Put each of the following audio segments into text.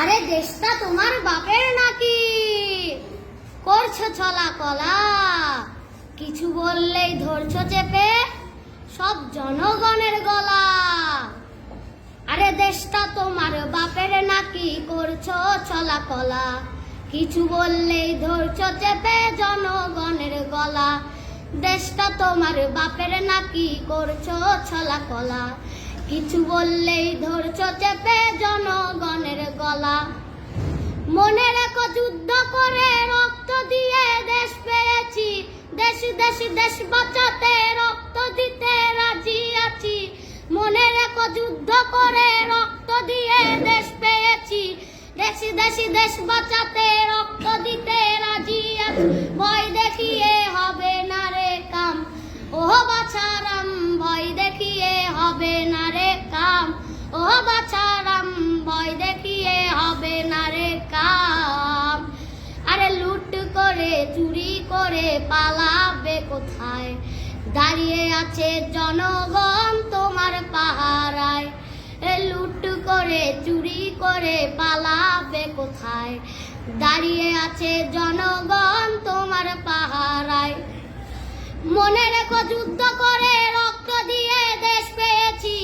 আরে দেশটা তোমার বাপের নাকি, করছো ছলা কলা, কিছু বললেই ধরছো চেপে সব জনগণের গলা। আরে দেশটা তোমার বাপের নাকি, করছো ছলা কলা, কিছু বললেই ধরছো চেপে জনগণের গলা। দেশটা তোমার বাপের নাকি, করছো ছলা কলা, কিছু বললেই ধরছো চেপে জনগণের গলা। মনে রেখো যুদ্ধ করে রক্ত দিয়ে দেশ পেয়েছি, দেশ দেশ দেশ বাঁচাতে রক্ত দিতে রাজি আছি। মনে রেখো যুদ্ধ করে রক্ত দিয়ে দেশ পেয়েছি, দেশ দেশ দেশ বাঁচাতে রক্ত দিতে রাজি আছি। ভয় দেখিয়ে হবে না রে কাম, ও বাছারাম, ভয় দেখিয়ে হবে না রে কাম, ও বাছারাম, ভয় দেখিয়ে হবে না রে কাম। আরে লুট করে চুরি করে পালাবে কোথায়, দাঁড়িয়ে আছে জনগণ তোমার পাহারায়। লুট করে চুরি করে পালাবে কোথায়, দাঁড়িয়ে আছে জনগণ তোমার পাহারায়। মনে রেখো যুদ্ধ করে রক্ত দিয়ে দেশ পেয়েছি,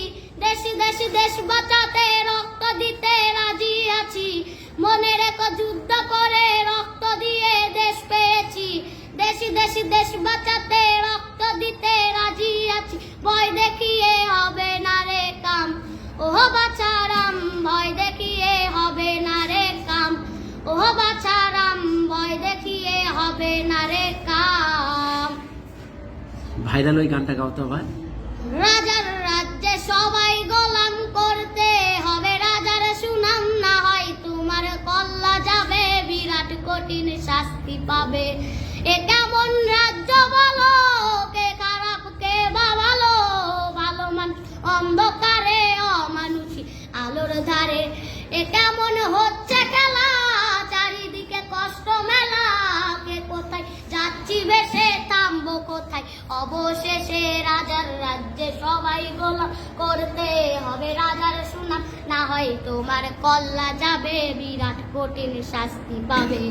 দেশ দেশ দেশ বাঁচাতে রক্ত দিতে রাজি আছি। মনে রেখো যুদ্ধ করে রক্ত দিয়ে দেশ পেয়েছি, দেশ দেশ দেশ বাঁচাতে রক্ত দিতে রাজি আছি। ভয় দেখিয়ে হবে না রে কাম, ও বাছারাম, ভয় দেখিয়ে হবে না রে কাম, ও বাছারাম, ভয় দেখিয়ে হবে না রে কাম। ভাইরাল ওই গানটা গাও তো ভাই। রাজার রাজ্যে সবাই গোলাম করতে হবে, রাজার সুনাম না হয় তোমার কল্লা যাবে, বিরাট কঠিন শাস্তি পাবে। এ কেমন রাজ্য বলো, কে খারাপ কে বা ভালো, ভালো মানুষ অন্ধকারে, অমানুষী আলোর ধারে। এ কেমন হচ্ছে খেলা, চারিদিকে কষ্ট মেলা, কে কোথায় যাচ্ছি ভেসে থামবো কোথায়। অবশেষে রাজার রাজ্যে সবাই গোলাম করতে হবে, রাজার সুনাম না হয় তোমার কল্লা যাবে, বিরাট কঠিন শাস্তি পাবে।